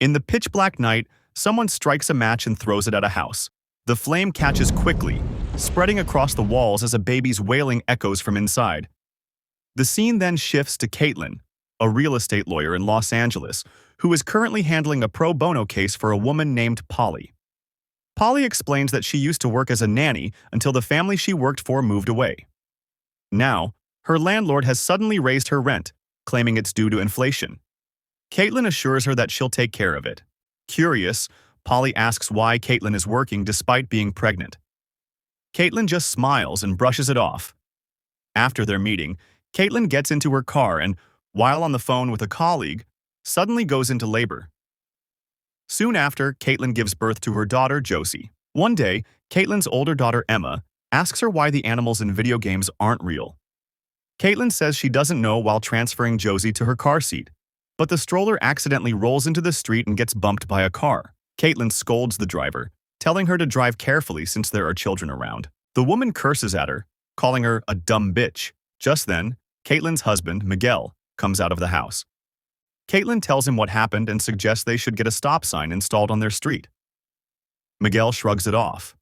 In the pitch-black night, someone strikes a match and throws it at a house. The flame catches quickly, spreading across the walls as a baby's wailing echoes from inside. The scene then shifts to Caitlin, a real estate lawyer in Los Angeles, who is currently handling a pro bono case for a woman named Polly. Polly explains that she used to work as a nanny until the family she worked for moved away. Now, her landlord has suddenly raised her rent, claiming it's due to inflation. Caitlin assures her that she'll take care of it. Curious, Polly asks why Caitlin is working despite being pregnant. Caitlin just smiles and brushes it off. After their meeting, Caitlin gets into her car and, while on the phone with a colleague, suddenly goes into labor. Soon after, Caitlin gives birth to her daughter, Josie. One day, Caitlin's older daughter, Emma, asks her why the animals in video games aren't real. Caitlin says she doesn't know while transferring Josie to her car seat, but the stroller accidentally rolls into the street and gets bumped by a car. Caitlin scolds the driver, telling her to drive carefully since there are children around. The woman curses at her, calling her a dumb bitch. Just then, Caitlin's husband, Miguel, comes out of the house. Caitlin tells him what happened and suggests they should get a stop sign installed on their street. Miguel shrugs it off.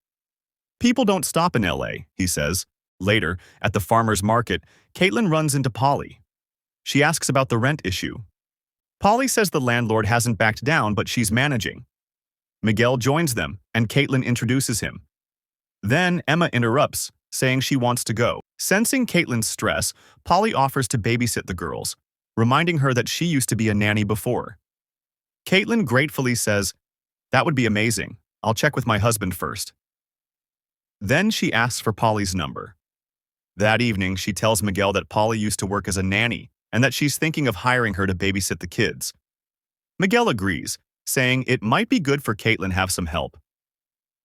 People don't stop in LA, he says. Later, at the farmer's market, Caitlin runs into Polly. She asks about the rent issue. Polly says the landlord hasn't backed down, but she's managing. Miguel joins them, and Caitlin introduces him. Then Emma interrupts, saying she wants to go. Sensing Caitlin's stress, Polly offers to babysit the girls, reminding her that she used to be a nanny before. Caitlin gratefully says, "That would be amazing. I'll check with my husband first." Then she asks for Polly's number. That evening, she tells Miguel that Polly used to work as a nanny and that she's thinking of hiring her to babysit the kids. Miguel agrees, saying it might be good for Caitlin to have some help.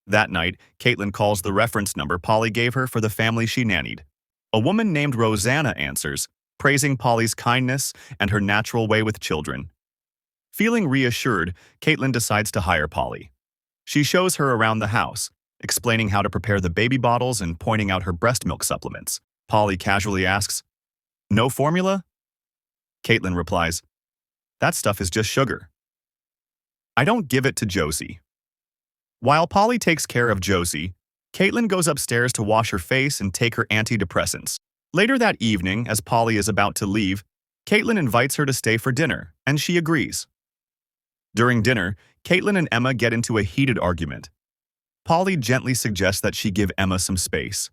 That night, Caitlin calls the reference number Polly gave her for the family she nannied. A woman named Rosanna answers, praising Polly's kindness and her natural way with children. Feeling reassured, Caitlin decides to hire Polly. She shows her around the house, explaining how to prepare the baby bottles and pointing out her breast milk supplements. Polly casually asks, "No formula?" Caitlin replies, "That stuff is just sugar." "I don't give it to Josie." While Polly takes care of Josie, Caitlin goes upstairs to wash her face and take her antidepressants. Later that evening, as Polly is about to leave, Caitlin invites her to stay for dinner, and she agrees. During dinner, Caitlin and Emma get into a heated argument. Polly gently suggests that she give Emma some space.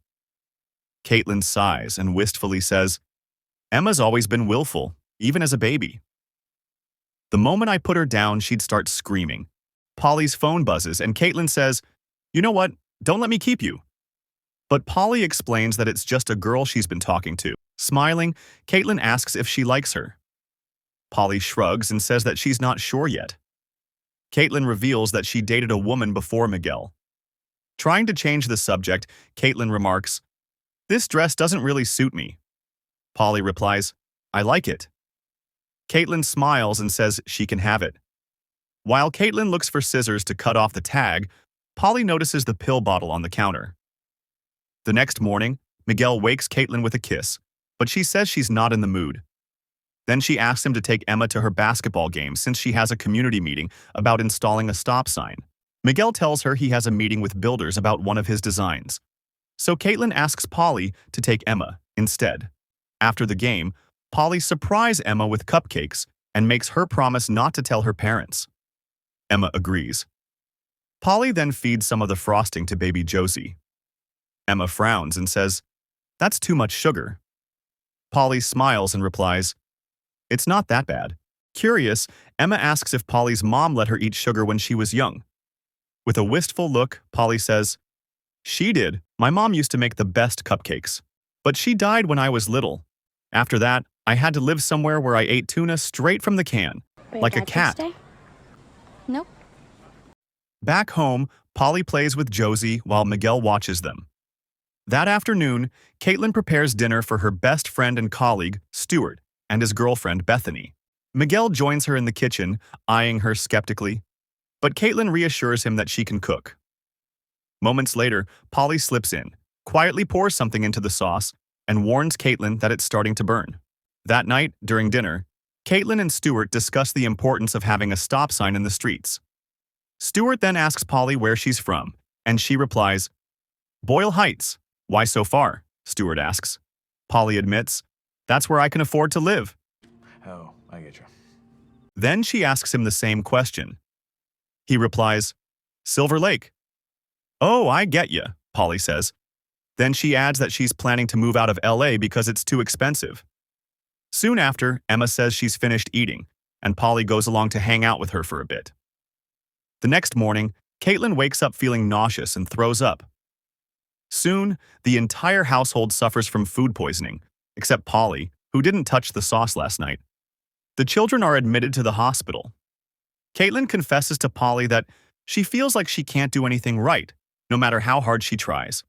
Caitlin sighs and wistfully says, "Emma's always been willful, even as a baby." The moment I put her down, she'd start screaming. Polly's phone buzzes, and Caitlin says, "You know what? Don't let me keep you." But Polly explains that it's just a girl she's been talking to. Smiling, Caitlin asks if she likes her. Polly shrugs and says that she's not sure yet. Caitlin reveals that she dated a woman before Miguel. Trying to change the subject, Caitlin remarks, "This dress doesn't really suit me." Polly replies, "I like it." Caitlin smiles and says she can have it. While Caitlin looks for scissors to cut off the tag, Polly notices the pill bottle on the counter. The next morning, Miguel wakes Caitlin with a kiss, but she says she's not in the mood. Then she asks him to take Emma to her basketball game since she has a community meeting about installing a stop sign. Miguel tells her he has a meeting with builders about one of his designs. So Caitlin asks Polly to take Emma instead. After the game, Polly surprises Emma with cupcakes and makes her promise not to tell her parents. Emma agrees. Polly then feeds some of the frosting to baby Josie. Emma frowns and says, "That's too much sugar." Polly smiles and replies, "It's not that bad." Curious, Emma asks if Polly's mom let her eat sugar when she was young. With a wistful look, Polly says, "She did. My mom used to make the best cupcakes. But she died when I was little. After that, I had to live somewhere where I ate tuna straight from the can, like a cat." Nope. Back home, Polly plays with Josie while Miguel watches them. That afternoon, Caitlin prepares dinner for her best friend and colleague, Stuart, and his girlfriend, Bethany. Miguel joins her in the kitchen, eyeing her skeptically, but Caitlin reassures him that she can cook. Moments later, Polly slips in, quietly pours something into the sauce, and warns Caitlin that it's starting to burn. That night, during dinner, Caitlin and Stuart discuss the importance of having a stop sign in the streets. Stuart then asks Polly where she's from, and she replies, Boyle Heights. Why so far? Stuart asks. Polly admits, that's where I can afford to live. Oh, I get you. Then she asks him the same question. He replies, Silver Lake. Oh, I get ya, Polly says. Then she adds that she's planning to move out of LA because it's too expensive. Soon after, Emma says she's finished eating, and Polly goes along to hang out with her for a bit. The next morning, Caitlin wakes up feeling nauseous and throws up. Soon, the entire household suffers from food poisoning, except Polly, who didn't touch the sauce last night. The children are admitted to the hospital. Caitlin confesses to Polly that she feels like she can't do anything right, no matter how hard she tries.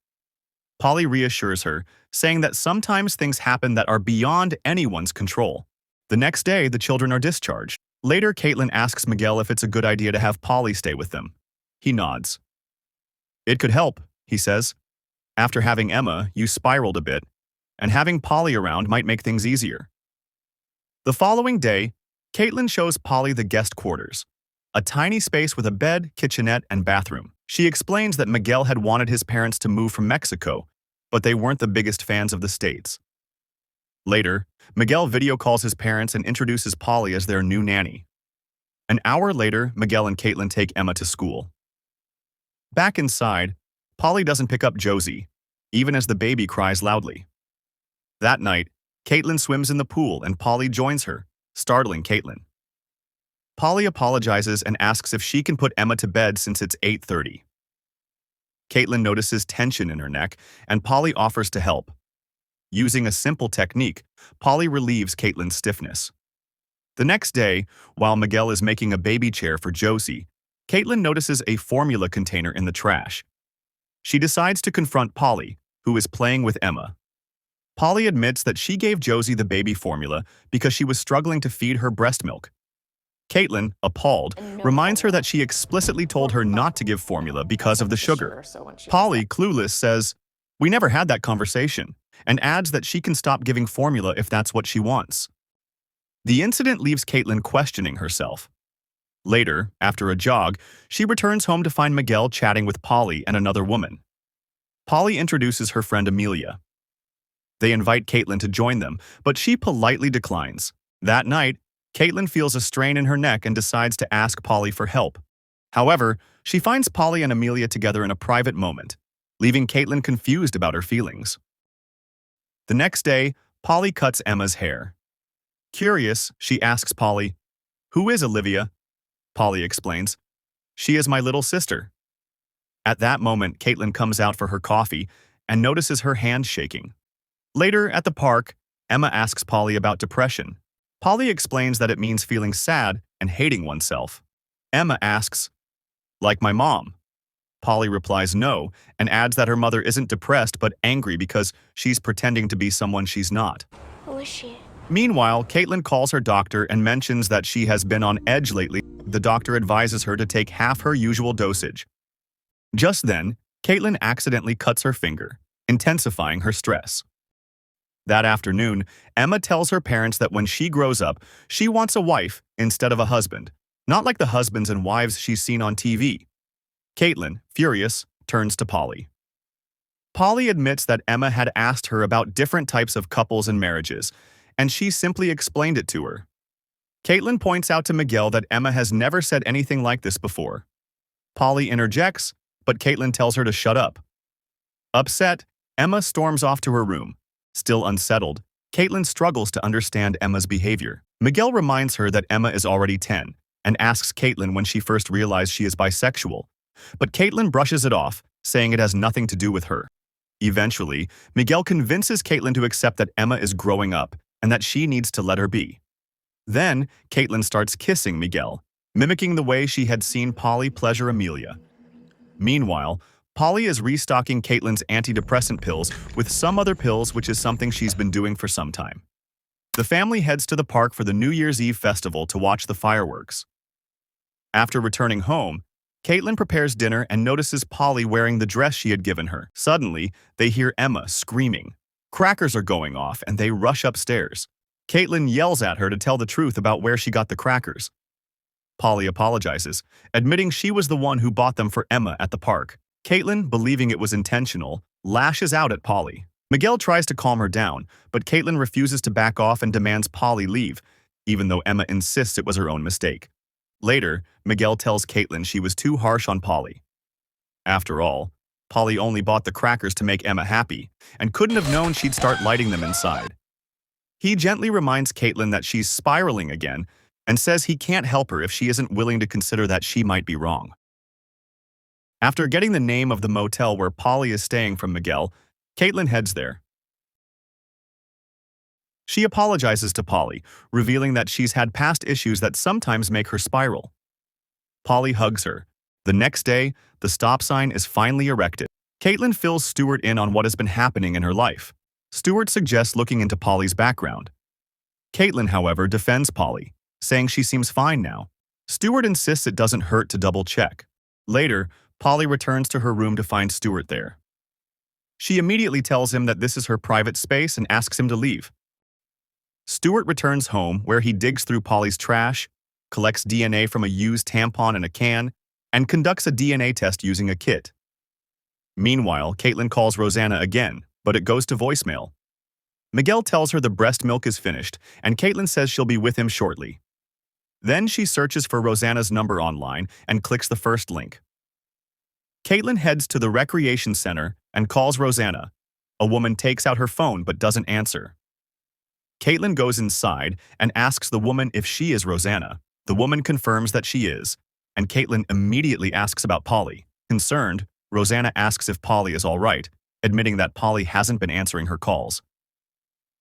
Polly reassures her, saying that sometimes things happen that are beyond anyone's control. The next day, the children are discharged. Later, Caitlin asks Miguel if it's a good idea to have Polly stay with them. He nods. It could help, he says. After having Emma, you spiraled a bit, and having Polly around might make things easier. The following day, Caitlin shows Polly the guest quarters, a tiny space with a bed, kitchenette, and bathroom. She explains that Miguel had wanted his parents to move from Mexico, but they weren't the biggest fans of the States. Later, Miguel video calls his parents and introduces Polly as their new nanny. An hour later, Miguel and Caitlin take Emma to school. Back inside, Polly doesn't pick up Josie, even as the baby cries loudly. That night, Caitlin swims in the pool and Polly joins her, startling Caitlin. Polly apologizes and asks if she can put Emma to bed since it's 8:30. Caitlin notices tension in her neck, and Polly offers to help. Using a simple technique, Polly relieves Caitlin's stiffness. The next day, while Miguel is making a baby chair for Josie, Caitlin notices a formula container in the trash. She decides to confront Polly, who is playing with Emma. Polly admits that she gave Josie the baby formula because she was struggling to feed her breast milk. Caitlin, appalled, reminds her that she explicitly told her not to give formula because of the sugar. Polly, clueless, says, "We never had that conversation," and adds that she can stop giving formula if that's what she wants. The incident leaves Caitlin questioning herself. Later, after a jog, she returns home to find Miguel chatting with Polly and another woman. Polly introduces her friend Mileiah. They invite Caitlin to join them, but she politely declines. That night, Caitlin feels a strain in her neck and decides to ask Polly for help. However, she finds Polly and Mileiah together in a private moment, leaving Caitlin confused about her feelings. The next day, Polly cuts Emma's hair. Curious, she asks Polly, "Who is Olivia?" Polly explains, "She is my little sister." At that moment, Caitlin comes out for her coffee and notices her hand shaking. Later, at the park, Emma asks Polly about depression. Polly explains that it means feeling sad and hating oneself. Emma asks, "Like my mom?" Polly replies no, and adds that her mother isn't depressed but angry because she's pretending to be someone she's not. Who is she? Meanwhile, Caitlin calls her doctor and mentions that she has been on edge lately. The doctor advises her to take half her usual dosage. Just then, Caitlin accidentally cuts her finger, intensifying her stress. That afternoon, Emma tells her parents that when she grows up, she wants a wife instead of a husband, not like the husbands and wives she's seen on TV. Caitlin, furious, turns to Polly. Polly admits that Emma had asked her about different types of couples and marriages, and she simply explained it to her. Caitlin points out to Miguel that Emma has never said anything like this before. Polly interjects, but Caitlin tells her to shut up. Upset, Emma storms off to her room. Still unsettled, Caitlin struggles to understand Emma's behavior. Miguel reminds her that Emma is already 10 and asks Caitlin when she first realized she is bisexual, but Caitlin brushes it off, saying it has nothing to do with her. Eventually, Miguel convinces Caitlin to accept that Emma is growing up and that she needs to let her be. Then, Caitlin starts kissing Miguel, mimicking the way she had seen Polly pleasure Mileiah. Meanwhile, Polly is restocking Caitlin's antidepressant pills with some other pills, which is something she's been doing for some time. The family heads to the park for the New Year's Eve festival to watch the fireworks. After returning home, Caitlin prepares dinner and notices Polly wearing the dress she had given her. Suddenly, they hear Emma screaming. Crackers are going off and they rush upstairs. Caitlin yells at her to tell the truth about where she got the crackers. Polly apologizes, admitting she was the one who bought them for Emma at the park. Caitlin, believing it was intentional, lashes out at Polly. Miguel tries to calm her down, but Caitlin refuses to back off and demands Polly leave, even though Emma insists it was her own mistake. Later, Miguel tells Caitlin she was too harsh on Polly. After all, Polly only bought the crackers to make Emma happy, and couldn't have known she'd start lighting them inside. He gently reminds Caitlin that she's spiraling again, and says he can't help her if she isn't willing to consider that she might be wrong. After getting the name of the motel where Polly is staying from Miguel, Caitlin heads there. She apologizes to Polly, revealing that she's had past issues that sometimes make her spiral. Polly hugs her. The next day, the stop sign is finally erected. Caitlin fills Stuart in on what has been happening in her life. Stuart suggests looking into Polly's background. Caitlin, however, defends Polly, saying she seems fine now. Stuart insists it doesn't hurt to double-check. Later, Polly returns to her room to find Stuart there. She immediately tells him that this is her private space and asks him to leave. Stuart returns home, where he digs through Polly's trash, collects DNA from a used tampon in a can, and conducts a DNA test using a kit. Meanwhile, Caitlin calls Rosanna again, but it goes to voicemail. Miguel tells her the breast milk is finished, and Caitlin says she'll be with him shortly. Then she searches for Rosanna's number online and clicks the first link. Caitlin heads to the recreation center and calls Rosanna. A woman takes out her phone but doesn't answer. Caitlin goes inside and asks the woman if she is Rosanna. The woman confirms that she is, and Caitlin immediately asks about Polly. Concerned, Rosanna asks if Polly is all right, admitting that Polly hasn't been answering her calls.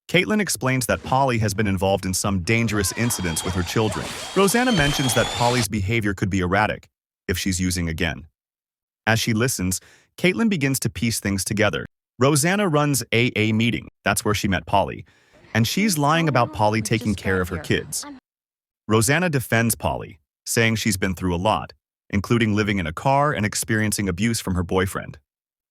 Caitlin explains that Polly has been involved in some dangerous incidents with her children. Rosanna mentions that Polly's behavior could be erratic if she's using again. As she listens, Caitlin begins to piece things together. Rosanna runs AA meeting, that's where she met Polly, and she's lying about Polly taking care of her kids. Rosanna defends Polly, saying she's been through a lot, including living in a car and experiencing abuse from her boyfriend.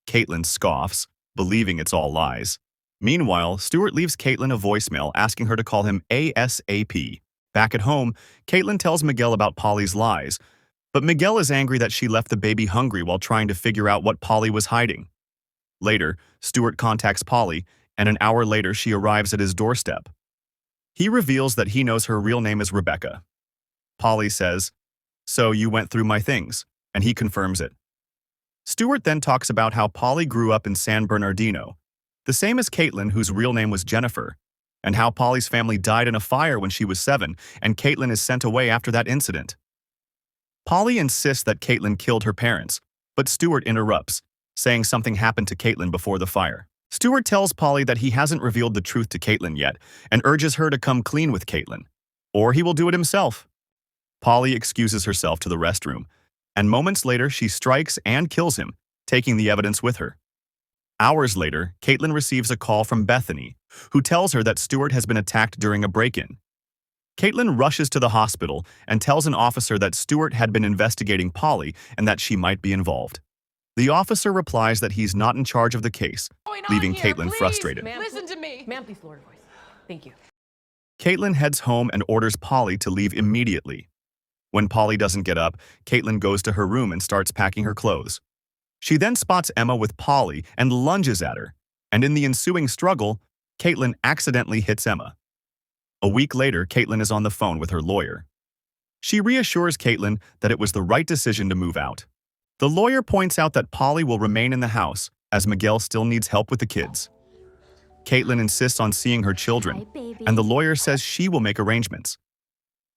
Caitlin scoffs, believing it's all lies. Meanwhile, Stuart leaves Caitlin a voicemail asking her to call him ASAP. Back at home, Caitlin tells Miguel about Polly's lies, but Miguel is angry that she left the baby hungry while trying to figure out what Polly was hiding. Later, Stuart contacts Polly, and an hour later she arrives at his doorstep. He reveals that he knows her real name is Rebecca. Polly says, "So you went through my things," and he confirms it. Stuart then talks about how Polly grew up in San Bernardino, the same as Caitlin, whose real name was Jennifer, and how Polly's family died in a fire when she was 7, and Caitlin is sent away after that incident. Polly insists that Caitlin killed her parents, but Stuart interrupts, saying something happened to Caitlin before the fire. Stuart tells Polly that he hasn't revealed the truth to Caitlin yet and urges her to come clean with Caitlin, or he will do it himself. Polly excuses herself to the restroom, and moments later she strikes and kills him, taking the evidence with her. Hours later, Caitlin receives a call from Bethany, who tells her that Stuart has been attacked during a break-in. Caitlin rushes to the hospital and tells an officer that Stuart had been investigating Polly and that she might be involved. The officer replies that he's not in charge of the case, leaving Caitlin frustrated. Listen to me. Ma'am, please lower your voice. Thank you. Caitlin heads home and orders Polly to leave immediately. When Polly doesn't get up, Caitlin goes to her room and starts packing her clothes. She then spots Emma with Polly and lunges at her, and in the ensuing struggle, Caitlin accidentally hits Emma. A week later, Caitlin is on the phone with her lawyer. She reassures Caitlin that it was the right decision to move out. The lawyer points out that Polly will remain in the house, as Miguel still needs help with the kids. Caitlin insists on seeing her children, and the lawyer says she will make arrangements.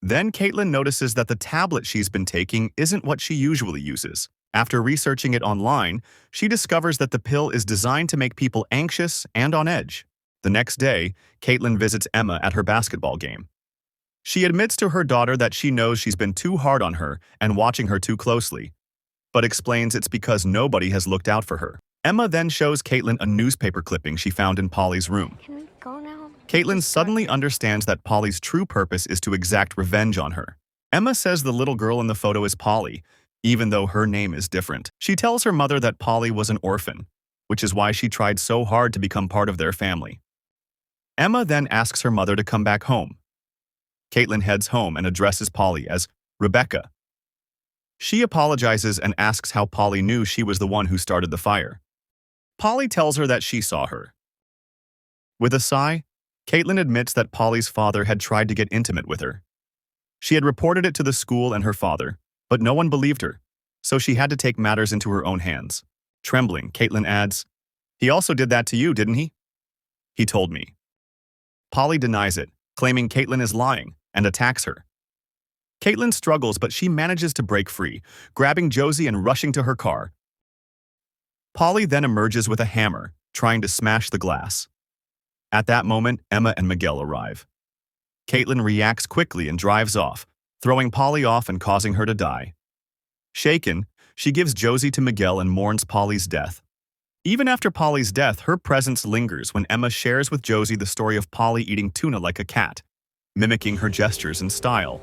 Then Caitlin notices that the tablet she's been taking isn't what she usually uses. After researching it online, she discovers that the pill is designed to make people anxious and on edge. The next day, Caitlin visits Emma at her basketball game. She admits to her daughter that she knows she's been too hard on her and watching her too closely, but explains it's because nobody has looked out for her. Emma then shows Caitlin a newspaper clipping she found in Polly's room. Can we go now? Caitlin suddenly understands that Polly's true purpose is to exact revenge on her. Emma says the little girl in the photo is Polly, even though her name is different. She tells her mother that Polly was an orphan, which is why she tried so hard to become part of their family. Emma then asks her mother to come back home. Caitlin heads home and addresses Polly as Rebecca. She apologizes and asks how Polly knew she was the one who started the fire. Polly tells her that she saw her. With a sigh, Caitlin admits that Polly's father had tried to get intimate with her. She had reported it to the school and her father, but no one believed her, so she had to take matters into her own hands. Trembling, Caitlin adds, "He also did that to you, didn't he?" "He told me." Polly denies it, claiming Caitlin is lying, and attacks her. Caitlin struggles, but she manages to break free, grabbing Josie and rushing to her car. Polly then emerges with a hammer, trying to smash the glass. At that moment, Emma and Miguel arrive. Caitlin reacts quickly and drives off, throwing Polly off and causing her to die. Shaken, she gives Josie to Miguel and mourns Polly's death. Even after Polly's death, her presence lingers when Emma shares with Josie the story of Polly eating tuna like a cat, mimicking her gestures and style.